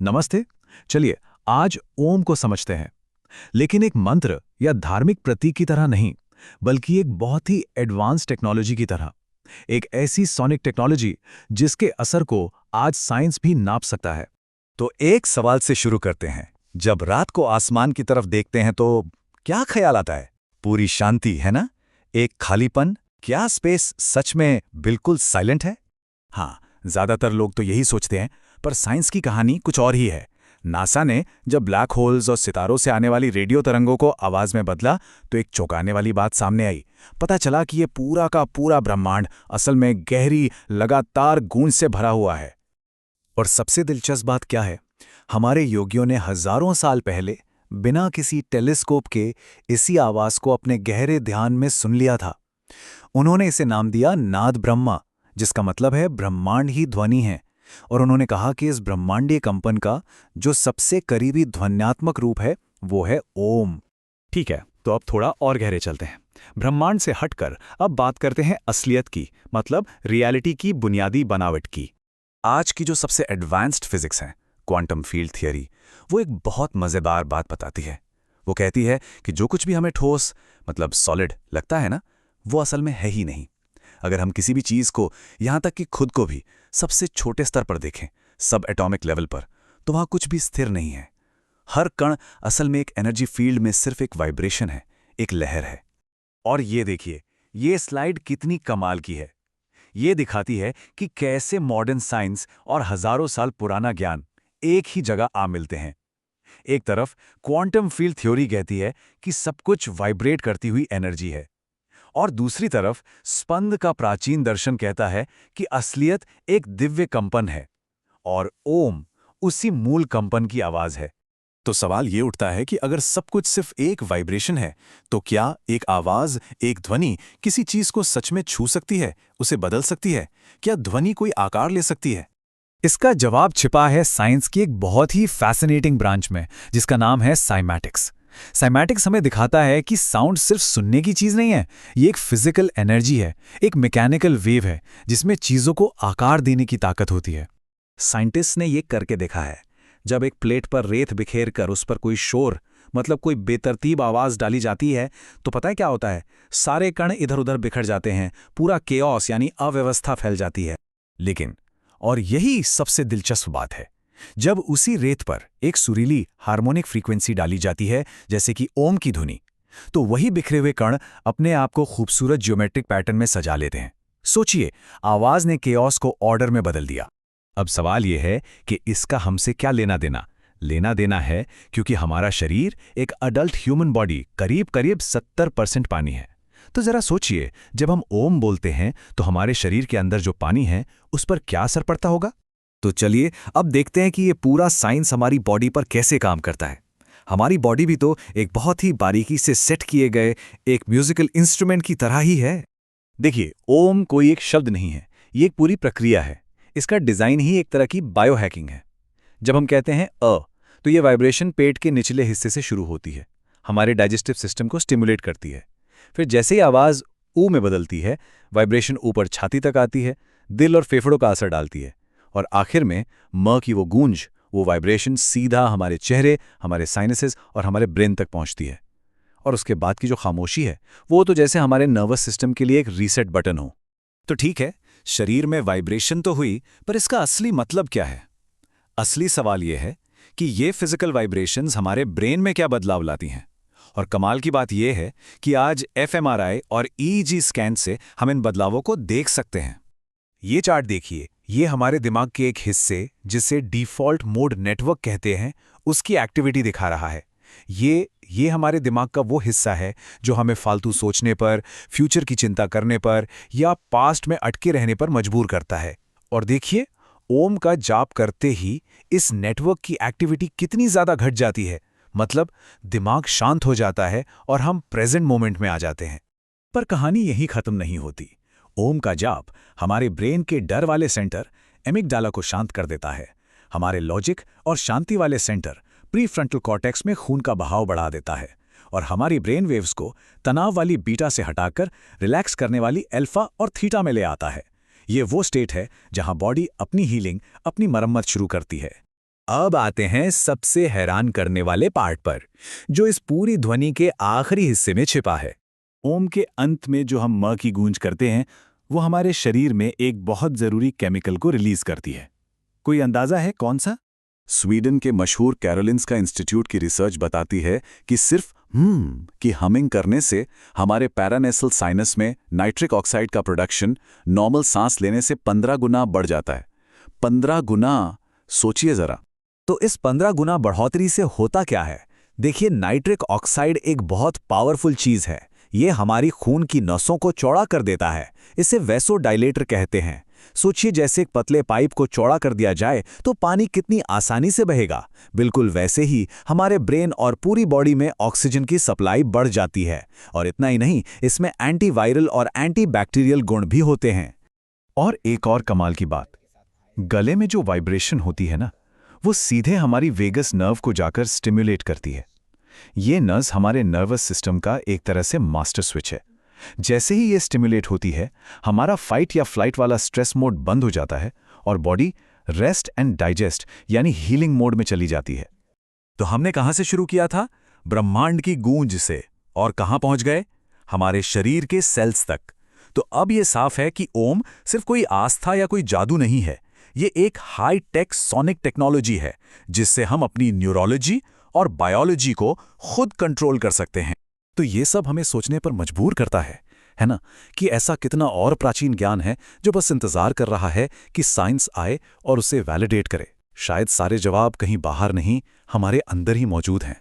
नमस्ते। चलिए आज ओम को समझते हैं, लेकिन एक मंत्र या धार्मिक प्रतीक की तरह नहीं, बल्कि एक बहुत ही एडवांस टेक्नोलॉजी की तरह। एक ऐसी सोनिक टेक्नोलॉजी जिसके असर को आज साइंस भी नाप सकता है। तो एक सवाल से शुरू करते हैं। जब रात को आसमान की तरफ देखते हैं तो क्या ख्याल आता है? पूरी शांति है ना? एक खालीपन? क्या स्पेस सच में बिल्कुल साइलेंट है? हाँ, ज्यादातर लोग तो यही सोचते हैं, पर साइंस की कहानी कुछ और ही है। नासा ने जब ब्लैक होल्स और सितारों से आने वाली रेडियो तरंगों को आवाज में बदला, तो एक चौंकाने वाली बात सामने आई। पता चला कि ये पूरा का पूरा ब्रह्मांड असल में गहरी, लगातार गूंज से भरा हुआ है। और सबसे दिलचस्प बात क्या है, हमारे योगियों ने हजारों साल पहले बिना किसी टेलीस्कोप के इसी आवाज को अपने गहरे ध्यान में सुन लिया था। उन्होंने इसे नाम दिया नाद ब्रह्मा, जिसका मतलब है ब्रह्मांड ही ध्वनि है। और उन्होंने कहा कि इस ब्रह्मांडीय कंपन का जो सबसे करीबी ध्वन्यात्मक रूप है वो है ओम। ठीक है, तो अब थोड़ा और गहरे चलते हैं। ब्रह्मांड से हटकर अब बात करते हैं असलियत की, मतलब रियलिटी की बुनियादी बनावट की। आज की जो सबसे एडवांस्ड फिजिक्स है, क्वांटम फील्ड थियरी, वो एक बहुत मजेदार बात बताती है। वो कहती है कि जो कुछ भी हमें ठोस, मतलब सॉलिड लगता है ना, वो असल में है ही नहीं। अगर हम किसी भी चीज को, यहां तक कि खुद को भी, सबसे छोटे स्तर पर देखें, सब एटॉमिक लेवल पर, तो वहां कुछ भी स्थिर नहीं है। हर कण असल में एक एनर्जी फील्ड में सिर्फ एक वाइब्रेशन है, एक लहर है। और ये देखिए, ये स्लाइड कितनी कमाल की है। ये दिखाती है कि कैसे मॉडर्न साइंस और हजारों साल पुराना ज्ञान एक ही जगह आ मिलते हैं। एक तरफ क्वांटम फील्ड थ्योरी कहती है कि सब कुछ वाइब्रेट करती हुई एनर्जी है, और दूसरी तरफ स्पंद का प्राचीन दर्शन कहता है कि असलियत एक दिव्य कंपन है, और ओम उसी मूल कंपन की आवाज है। तो सवाल ये उठता है कि अगर सब कुछ सिर्फ एक वाइब्रेशन है, तो क्या एक आवाज, एक ध्वनि किसी चीज को सच में छू सकती है, उसे बदल सकती है? क्या ध्वनि कोई आकार ले सकती है? इसका जवाब छिपा है साइंस की एक बहुत ही फैसिनेटिंग ब्रांच में, जिसका नाम है साइमैटिक्स। साइमैटिक्स हमें दिखाता है कि साउंड सिर्फ सुनने की चीज नहीं है, ये एक फिजिकल एनर्जी है, एक मैकेनिकल वेव है, जिसमें चीजों को आकार देने की ताकत होती है। साइंटिस्ट ने ये करके देखा है। जब एक प्लेट पर रेत बिखेर कर उस पर कोई शोर, मतलब कोई बेतरतीब आवाज डाली जाती है, तो पता है क्या होता है? सारे कण इधर उधर बिखर जाते हैं, पूरा केओस यानी अव्यवस्था फैल जाती है। लेकिन, और यही सबसे दिलचस्प बात है, जब उसी रेत पर एक सुरीली हार्मोनिक फ्रीक्वेंसी डाली जाती है, जैसे कि ओम की धुनी, तो वही बिखरे हुए कण अपने आप को खूबसूरत ज्योमेट्रिक पैटर्न में सजा लेते हैं। सोचिए, आवाज ने केओस को ऑर्डर में बदल दिया। अब सवाल यह है कि इसका हमसे क्या लेना देना? लेना देना है क्योंकि हमारा शरीर, एक अडल्ट ह्यूमन बॉडी, करीब करीब 70% पानी है। तो जरा सोचिए, जब हम ओम बोलते हैं तो हमारे शरीर के अंदर जो पानी है, उस पर क्या असर पड़ता होगा? तो चलिए अब देखते हैं कि ये पूरा साइंस हमारी बॉडी पर कैसे काम करता है। हमारी बॉडी भी तो एक बहुत ही बारीकी से सेट किए गए एक म्यूजिकल इंस्ट्रूमेंट की तरह ही है। देखिए, ओम कोई एक शब्द नहीं है, ये एक पूरी प्रक्रिया है। इसका डिजाइन ही एक तरह की बायोहैकिंग है। जब हम कहते हैं तो ये वाइब्रेशन पेट के निचले हिस्से से शुरू होती है, हमारे डाइजेस्टिव सिस्टम को स्टिमुलेट करती है। फिर जैसे ही आवाज ऊ में बदलती है, वाइब्रेशन ऊपर छाती तक आती है, दिल और फेफड़ों का असर डालती है, और आखिर में म की वो गूंज, वो वाइब्रेशन सीधा हमारे चेहरे, हमारे साइनसेस और हमारे ब्रेन तक पहुंचती है। और उसके बाद की जो खामोशी है, वो तो जैसे हमारे नर्वस सिस्टम के लिए एक रीसेट बटन हो। तो ठीक है, शरीर में वाइब्रेशन तो हुई, पर इसका असली मतलब क्या है? असली सवाल यह है कि ये फिजिकल वाइब्रेशंस हमारे ब्रेन में क्या बदलाव लाती हैं। और कमाल की बात यह है कि आज एफएमआरआई और ईईजी स्कैन से हम इन बदलावों को देख सकते हैं। ये चार्ट देखिए, ये हमारे दिमाग के एक हिस्से, जिसे डिफ़ॉल्ट मोड नेटवर्क कहते हैं, उसकी एक्टिविटी दिखा रहा है। ये हमारे दिमाग का वो हिस्सा है जो हमें फालतू सोचने पर, फ्यूचर की चिंता करने पर या पास्ट में अटके रहने पर मजबूर करता है। और देखिए, ओम का जाप करते ही इस नेटवर्क की एक्टिविटी कितनी ज्यादा घट जाती है। मतलब दिमाग शांत हो जाता है और हम प्रेजेंट मोमेंट में आ जाते हैं। पर कहानी यहीं खत्म नहीं होती। ओम का जाप हमारे ब्रेन के डर वाले सेंटर, एमिगडाला को शांत कर देता है। हमारे लॉजिक और शांति वाले सेंटर, प्रीफ्रंटल कॉर्टेक्स में खून का बहाव बढ़ा देता है, और हमारी ब्रेन वेव्स को तनाव वाली बीटा से हटाकर रिलैक्स करने वाली अल्फा और थीटा में ले आता है। ये वो स्टेट है जहां बॉडी अपनी हीलिंग, अपनी मरम्मत शुरू करती है। अब आते हैं सबसे हैरान करने वाले पार्ट पर, जो इस पूरी ध्वनि के आखिरी हिस्से में छिपा है। ओम के अंत में जो हम म की गूंज करते हैं, वो हमारे शरीर में एक बहुत जरूरी केमिकल को रिलीज करती है। कोई अंदाजा है कौन सा? स्वीडन के मशहूर कैरोलिन्स्का इंस्टीट्यूट की रिसर्च बताती है कि सिर्फ की हमिंग करने से हमारे पैरानेसल साइनस में नाइट्रिक ऑक्साइड का प्रोडक्शन नॉर्मल सांस लेने से 15 गुना बढ़ जाता है। 15 गुना, सोचिए जरा। तो इस 15 गुना बढ़ोतरी से होता क्या है? देखिए, नाइट्रिक ऑक्साइड एक बहुत पावरफुल चीज है। ये हमारी खून की नसों को चौड़ा कर देता है। इसे वैसोडाइलेटर कहते हैं। सोचिए, जैसे एक पतले पाइप को चौड़ा कर दिया जाए तो पानी कितनी आसानी से बहेगा। बिल्कुल वैसे ही हमारे ब्रेन और पूरी बॉडी में ऑक्सीजन की सप्लाई बढ़ जाती है। और इतना ही नहीं, इसमें एंटीवायरल और एंटीबैक्टीरियल गुण भी होते हैं। और एक और कमाल की बात, गले में जो वाइब्रेशन होती है ना, वो सीधे हमारी वेगस नर्व को जाकर स्टिम्युलेट करती है। ये नर्व हमारे नर्वस सिस्टम का एक तरह से मास्टर स्विच है। जैसे ही ये स्टिम्युलेट होती है, हमारा फाइट या फ्लाइट वाला स्ट्रेस मोड बंद हो जाता है और बॉडी रेस्ट एंड डाइजेस्ट यानी हीलिंग मोड में चली जाती है। तो हमने कहां से शुरू किया था? ब्रह्मांड की गूंज से। और कहां पहुंच गए? हमारे शरीर के सेल्स तक। तो अब ये साफ है कि ओम सिर्फ कोई आस्था या कोई जादू नहीं है। ये एक हाई टेक सोनिक टेक्नोलॉजी है, जिससे हम अपनी न्यूरोलॉजी और बायोलॉजी को खुद कंट्रोल कर सकते हैं। तो ये सब हमें सोचने पर मजबूर करता है ना, कि ऐसा कितना और प्राचीन ज्ञान है जो बस इंतजार कर रहा है कि साइंस आए और उसे वैलिडेट करे। शायद सारे जवाब कहीं बाहर नहीं, हमारे अंदर ही मौजूद हैं।